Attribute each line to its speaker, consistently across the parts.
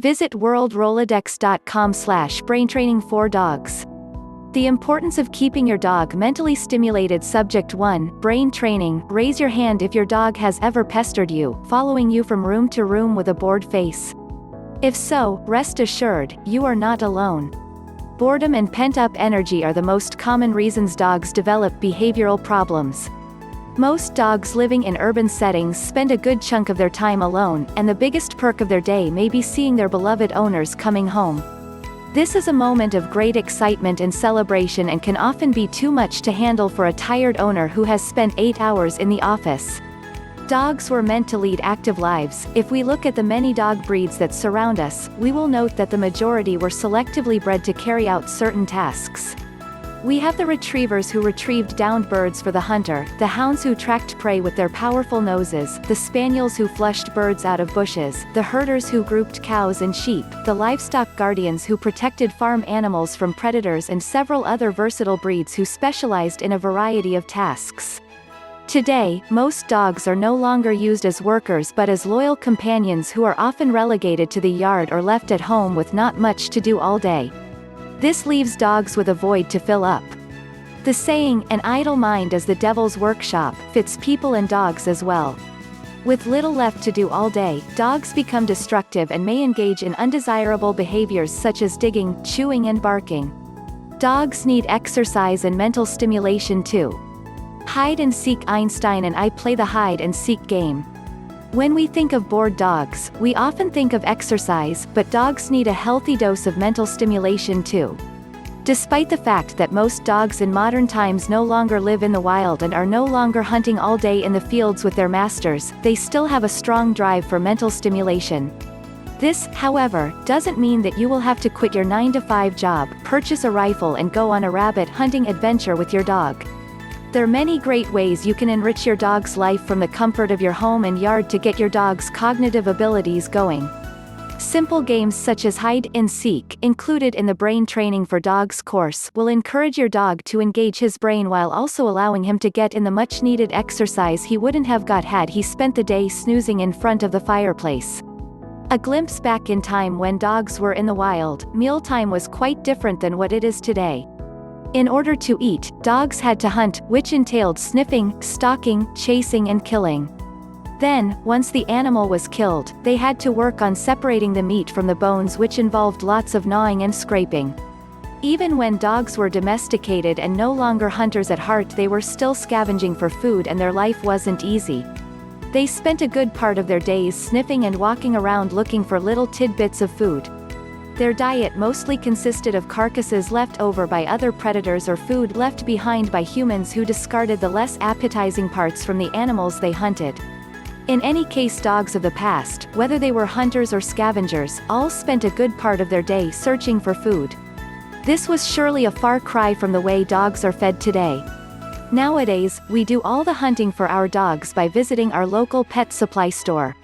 Speaker 1: Visit worldrolodex.com/braintraining4dogs. The importance of keeping your dog mentally stimulated. Subject 1. Brain training. Raise your hand if your dog has ever pestered you, following you from room to room with a bored face. If so, rest assured, you are not alone. Boredom and pent-up energy are the most common reasons dogs develop behavioral problems. Most dogs living in urban settings spend a good chunk of their time alone, and the biggest perk of their day may be seeing their beloved owners coming home. This is a moment of great excitement and celebration and can often be too much to handle for a tired owner who has spent 8 hours in the office. Dogs were meant to lead active lives. If we look at the many dog breeds that surround us, we will note that the majority were selectively bred to carry out certain tasks. We have the retrievers who retrieved downed birds for the hunter, the hounds who tracked prey with their powerful noses, the spaniels who flushed birds out of bushes, the herders who grouped cows and sheep, the livestock guardians who protected farm animals from predators, and several other versatile breeds who specialized in a variety of tasks. Today, most dogs are no longer used as workers but as loyal companions who are often relegated to the yard or left at home with not much to do all day. This leaves dogs with a void to fill up. The saying, "an idle mind is the devil's workshop," fits people and dogs as well. With little left to do all day, dogs become destructive and may engage in undesirable behaviors such as digging, chewing and barking. Dogs need exercise and mental stimulation too. Hide and seek. Einstein and I play the hide and seek game. When we think of bored dogs, we often think of exercise, but dogs need a healthy dose of mental stimulation too. Despite the fact that most dogs in modern times no longer live in the wild and are no longer hunting all day in the fields with their masters, they still have a strong drive for mental stimulation. This, however, doesn't mean that you will have to quit your 9-to-5 job, purchase a rifle and go on a rabbit hunting adventure with your dog. There are many great ways you can enrich your dog's life from the comfort of your home and yard to get your dog's cognitive abilities going. Simple games such as hide and seek, included in the Brain Training for Dogs course, will encourage your dog to engage his brain while also allowing him to get in the much-needed exercise he wouldn't have got had he spent the day snoozing in front of the fireplace. A glimpse back in time when dogs were in the wild, mealtime was quite different than what it is today. In order to eat, dogs had to hunt, which entailed sniffing, stalking, chasing and killing. Then, once the animal was killed, they had to work on separating the meat from the bones, which involved lots of gnawing and scraping. Even when dogs were domesticated and no longer hunters at heart, they were still scavenging for food and their life wasn't easy. They spent a good part of their days sniffing and walking around looking for little tidbits of food. Their diet mostly consisted of carcasses left over by other predators or food left behind by humans who discarded the less appetizing parts from the animals they hunted. In any case, dogs of the past, whether they were hunters or scavengers, all spent a good part of their day searching for food. This was surely a far cry from the way dogs are fed today. Nowadays, we do all the hunting for our dogs by visiting our local pet supply store.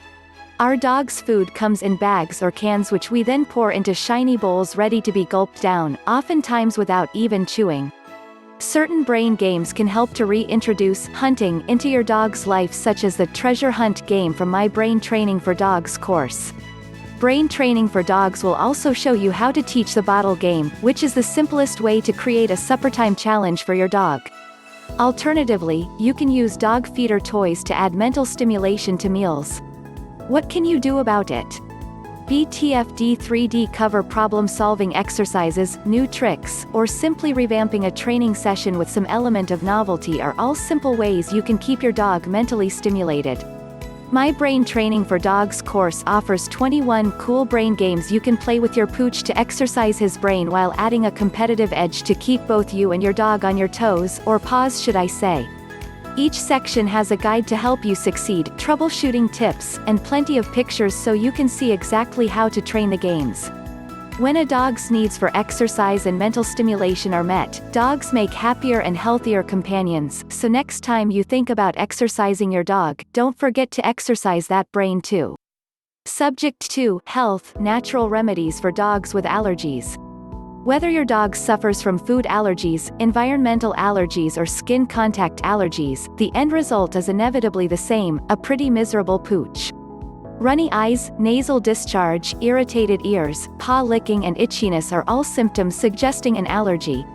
Speaker 1: Our dog's food comes in bags or cans which we then pour into shiny bowls ready to be gulped down, oftentimes without even chewing. Certain brain games can help to reintroduce hunting into your dog's life, such as the treasure hunt game from my Brain Training for Dogs course. Brain Training for Dogs will also show you how to teach the bottle game, which is the simplest way to create a suppertime challenge for your dog. Alternatively, you can use dog feeder toys to add mental stimulation to meals. What can you do about it? BTFD 3D cover problem-solving exercises, new tricks, or simply revamping a training session with some element of novelty are all simple ways you can keep your dog mentally stimulated. My Brain Training for Dogs course offers 21 cool brain games you can play with your pooch to exercise his brain while adding a competitive edge to keep both you and your dog on your toes, or paws should I say. Each section has a guide to help you succeed, troubleshooting tips, and plenty of pictures so you can see exactly how to train the games. When a dog's needs for exercise and mental stimulation are met, dogs make happier and healthier companions, so next time you think about exercising your dog, don't forget to exercise that brain too. Subject 2: Health, natural remedies for dogs with allergies. Whether your dog suffers from food allergies, environmental allergies or skin contact allergies, the end result is inevitably the same: a pretty miserable pooch. Runny eyes, nasal discharge, irritated ears, paw licking and itchiness are all symptoms suggesting an allergy.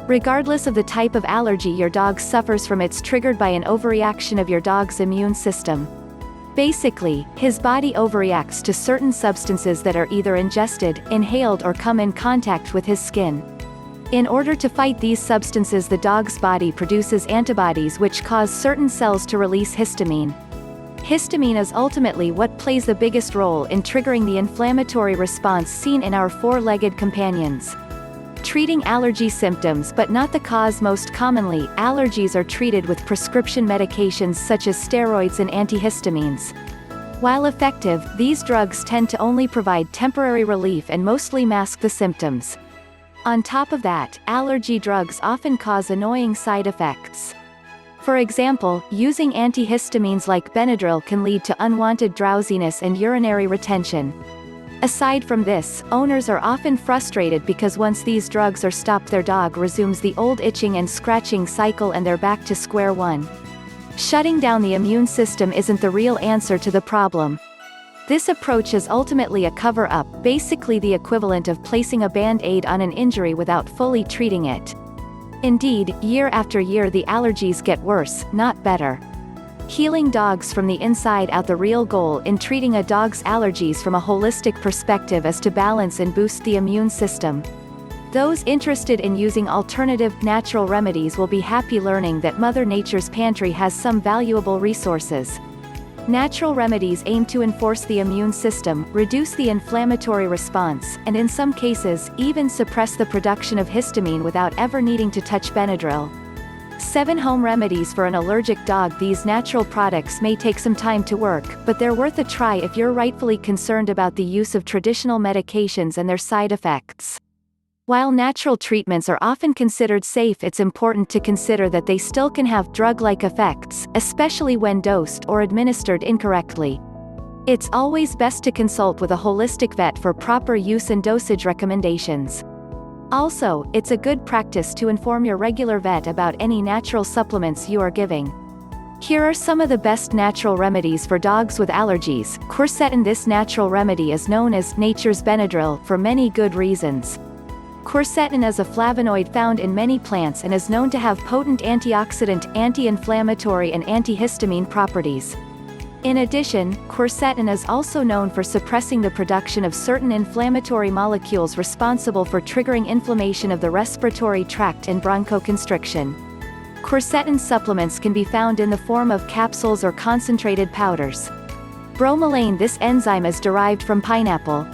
Speaker 1: Regardless of the type of allergy your dog suffers from, it's triggered by an overreaction of your dog's immune system. Basically, his body overreacts to certain substances that are either ingested, inhaled or come in contact with his skin. In order to fight these substances, the dog's body produces antibodies which cause certain cells to release histamine. Histamine is ultimately what plays the biggest role in triggering the inflammatory response seen in our four-legged companions. Treating allergy symptoms but not the cause. Most commonly, allergies are treated with prescription medications such as steroids and antihistamines. While effective, these drugs tend to only provide temporary relief and mostly mask the symptoms. On top of that, allergy drugs often cause annoying side effects. For example, using antihistamines like Benadryl can lead to unwanted drowsiness and urinary retention. Aside from this, owners are often frustrated because once these drugs are stopped, their dog resumes the old itching and scratching cycle and they're back to square one. Shutting down the immune system isn't the real answer to the problem. This approach is ultimately a cover-up, basically the equivalent of placing a band-aid on an injury without fully treating it. Indeed, year after year the allergies get worse, not better. Healing dogs from the inside out. The real goal in treating a dog's allergies from a holistic perspective is to balance and boost the immune system. Those interested in using alternative, natural remedies will be happy learning that Mother Nature's pantry has some valuable resources. Natural remedies aim to enforce the immune system, reduce the inflammatory response, and in some cases, even suppress the production of histamine without ever needing to touch Benadryl. 7 home remedies for an allergic dog. These natural products may take some time to work, but they're worth a try if you're rightfully concerned about the use of traditional medications and their side effects. While natural treatments are often considered safe, it's important to consider that they still can have drug-like effects, especially when dosed or administered incorrectly. It's always best to consult with a holistic vet for proper use and dosage recommendations. Also, it's a good practice to inform your regular vet about any natural supplements you are giving. Here are some of the best natural remedies for dogs with allergies. Quercetin. This natural remedy is known as nature's Benadryl for many good reasons. Quercetin is a flavonoid found in many plants and is known to have potent antioxidant, anti-inflammatory and antihistamine properties. In addition, quercetin is also known for suppressing the production of certain inflammatory molecules responsible for triggering inflammation of the respiratory tract and bronchoconstriction. Quercetin supplements can be found in the form of capsules or concentrated powders. Bromelain. This enzyme is derived from pineapple.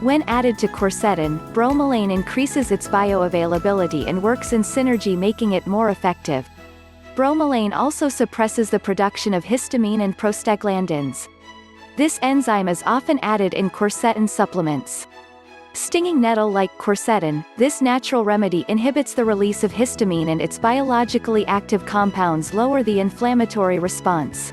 Speaker 1: When added to quercetin, bromelain increases its bioavailability and works in synergy, making it more effective. Bromelain also suppresses the production of histamine and prostaglandins. This enzyme is often added in quercetin supplements. Stinging nettle. Like quercetin, this natural remedy inhibits the release of histamine and its biologically active compounds lower the inflammatory response.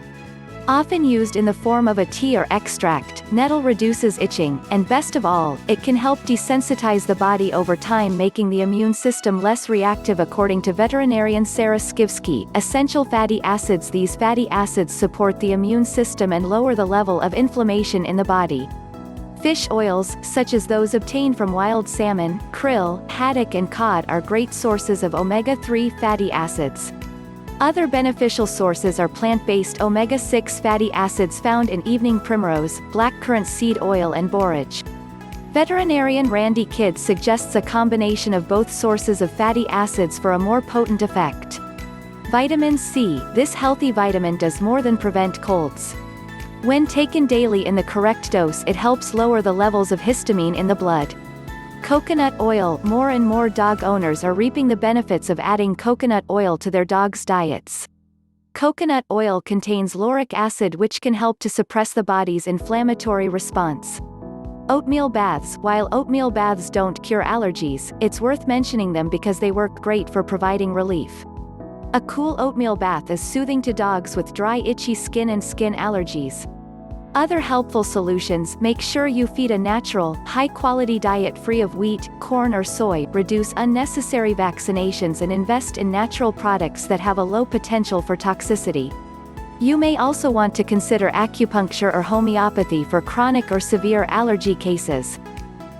Speaker 1: Often used in the form of a tea or extract, nettle reduces itching, and best of all, it can help desensitize the body over time, making the immune system less reactive. According to veterinarian Sarah Skivsky, essential fatty acids. These fatty acids support the immune system and lower the level of inflammation in the body. Fish oils, such as those obtained from wild salmon, krill, haddock and cod, are great sources of omega-3 fatty acids. Other beneficial sources are plant-based omega-6 fatty acids found in evening primrose, blackcurrant seed oil and borage. Veterinarian Randy Kidd suggests a combination of both sources of fatty acids for a more potent effect. Vitamin C. This healthy vitamin does more than prevent colds. When taken daily in the correct dose, it helps lower the levels of histamine in the blood. Coconut oil. More and more dog owners are reaping the benefits of adding coconut oil to their dogs' diets. Coconut oil contains lauric acid, which can help to suppress the body's inflammatory response. Oatmeal baths. While oatmeal baths don't cure allergies, it's worth mentioning them because they work great for providing relief. A cool oatmeal bath is soothing to dogs with dry, itchy skin and skin allergies. Other helpful solutions: make sure you feed a natural, high-quality diet free of wheat, corn or soy, reduce unnecessary vaccinations and invest in natural products that have a low potential for toxicity. You may also want to consider acupuncture or homeopathy for chronic or severe allergy cases.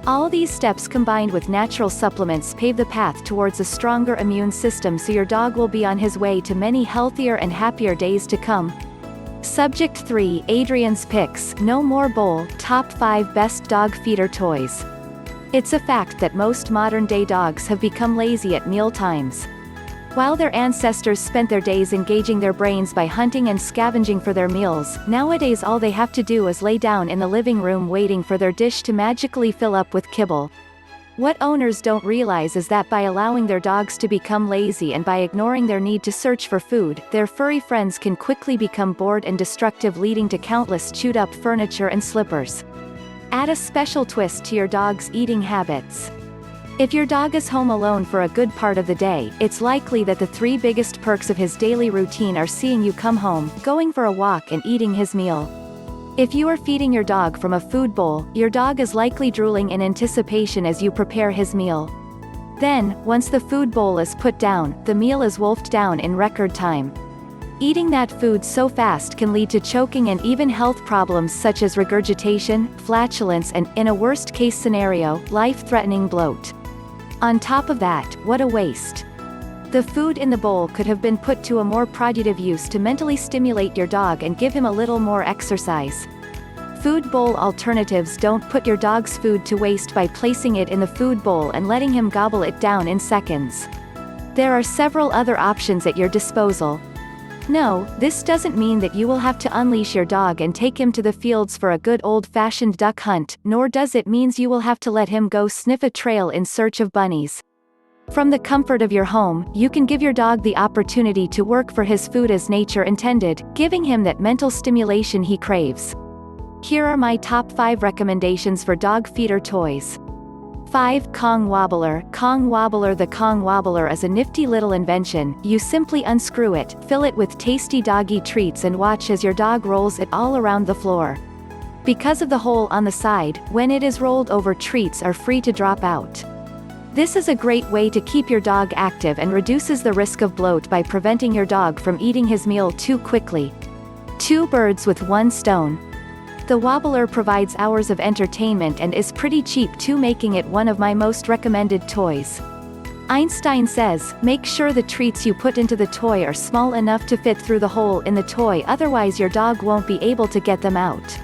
Speaker 1: All these steps combined with natural supplements pave the path towards a stronger immune system, so your dog will be on his way to many healthier and happier days to come. Subject 3. Adrian's Picks. No More Bowl. Top 5 Best Dog Feeder Toys. It's a fact that most modern-day dogs have become lazy at meal times. While their ancestors spent their days engaging their brains by hunting and scavenging for their meals, nowadays all they have to do is lay down in the living room waiting for their dish to magically fill up with kibble. What owners don't realize is that by allowing their dogs to become lazy and by ignoring their need to search for food, their furry friends can quickly become bored and destructive, leading to countless chewed-up furniture and slippers. Add a special twist to your dog's eating habits. If your dog is home alone for a good part of the day, it's likely that the 3 biggest perks of his daily routine are seeing you come home, going for a walk and eating his meal. If you are feeding your dog from a food bowl, your dog is likely drooling in anticipation as you prepare his meal. Then, once the food bowl is put down, the meal is wolfed down in record time. Eating that food so fast can lead to choking and even health problems such as regurgitation, flatulence and, in a worst-case scenario, life-threatening bloat. On top of that, what a waste. The food in the bowl could have been put to a more productive use to mentally stimulate your dog and give him a little more exercise. Food bowl alternatives. Don't put your dog's food to waste by placing it in the food bowl and letting him gobble it down in seconds. There are several other options at your disposal. No, this doesn't mean that you will have to unleash your dog and take him to the fields for a good old-fashioned duck hunt, nor does it mean you will have to let him go sniff a trail in search of bunnies. From the comfort of your home, you can give your dog the opportunity to work for his food as nature intended, giving him that mental stimulation he craves. Here are my top 5 recommendations for dog feeder toys. 5. Kong Wobbler. Kong Wobbler. The Kong Wobbler is a nifty little invention. You simply unscrew it, fill it with tasty doggy treats and watch as your dog rolls it all around the floor. Because of the hole on the side, when it is rolled over, treats are free to drop out. This is a great way to keep your dog active and reduces the risk of bloat by preventing your dog from eating his meal too quickly. 2 birds with one stone. The Wobbler provides hours of entertainment and is pretty cheap too, making it one of my most recommended toys. Einstein says, make sure the treats you put into the toy are small enough to fit through the hole in the toy, otherwise your dog won't be able to get them out.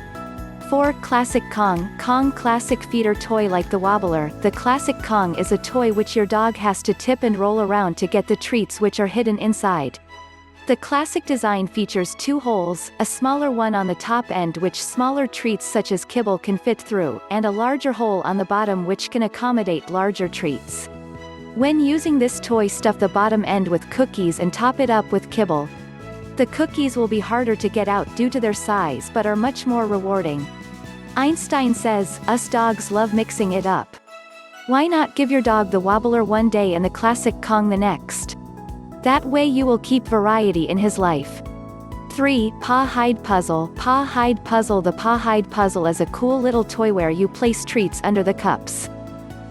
Speaker 1: 4. Classic Kong. Kong Classic Feeder Toy. Like the Wobbler, the Classic Kong is a toy which your dog has to tip and roll around to get the treats which are hidden inside. The classic design features 2 holes, a smaller one on the top end which smaller treats such as kibble can fit through, and a larger hole on the bottom which can accommodate larger treats. When using this toy, stuff the bottom end with cookies and top it up with kibble. The cookies will be harder to get out due to their size but are much more rewarding. Einstein says, us dogs love mixing it up. Why not give your dog the Wobbler one day and the Classic Kong the next? That way you will keep variety in his life. 3. Paw Hide Puzzle. Paw Hide Puzzle. The Paw Hide Puzzle is a cool little toy where you place treats under the cups.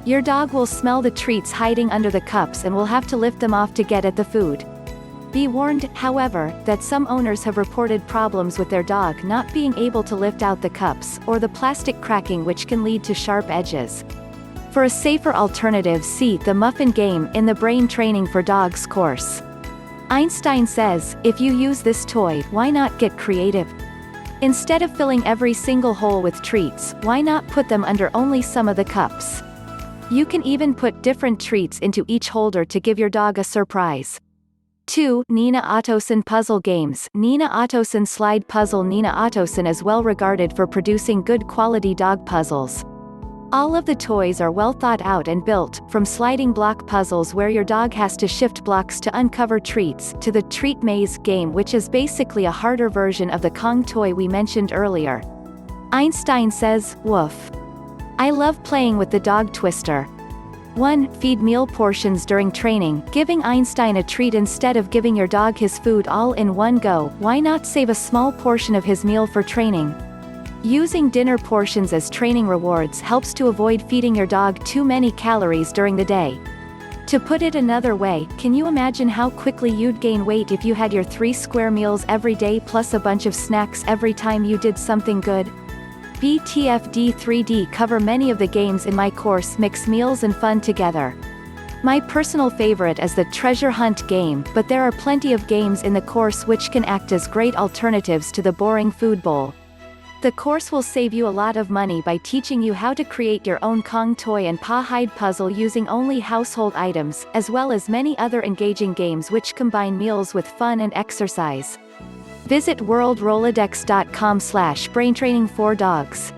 Speaker 1: Your dog will smell the treats hiding under the cups and will have to lift them off to get at the food. Be warned, however, that some owners have reported problems with their dog not being able to lift out the cups, or the plastic cracking, which can lead to sharp edges. For a safer alternative, see the Muffin Game in the Brain Training for Dogs course. Einstein says, if you use this toy, why not get creative? Instead of filling every single hole with treats, why not put them under only some of the cups? You can even put different treats into each holder to give your dog a surprise. 2. Nina Ottoson Puzzle Games. Nina Ottoson Slide Puzzle. Nina Ottoson is well regarded for producing good quality dog puzzles. All of the toys are well thought out and built, from sliding block puzzles where your dog has to shift blocks to uncover treats, to the Treat Maze game, which is basically a harder version of the Kong toy we mentioned earlier. Einstein says, woof. I love playing with the dog twister. 1. Feed meal portions during training. Giving Einstein a treat instead of giving your dog his food all in one go. Why not save a small portion of his meal for training? Using dinner portions as training rewards helps to avoid feeding your dog too many calories during the day. To put it another way, can you imagine how quickly you'd gain weight if you had your 3 square meals every day plus a bunch of snacks every time you did something good? BTFD3D cover many of the games in my course, mix meals and fun together. My personal favorite is the treasure hunt game, but there are plenty of games in the course which can act as great alternatives to the boring food bowl. The course will save you a lot of money by teaching you how to create your own Kong toy and paw hide puzzle using only household items, as well as many other engaging games which combine meals with fun and exercise. Visit worldrolodex.com/braintraining4dogs.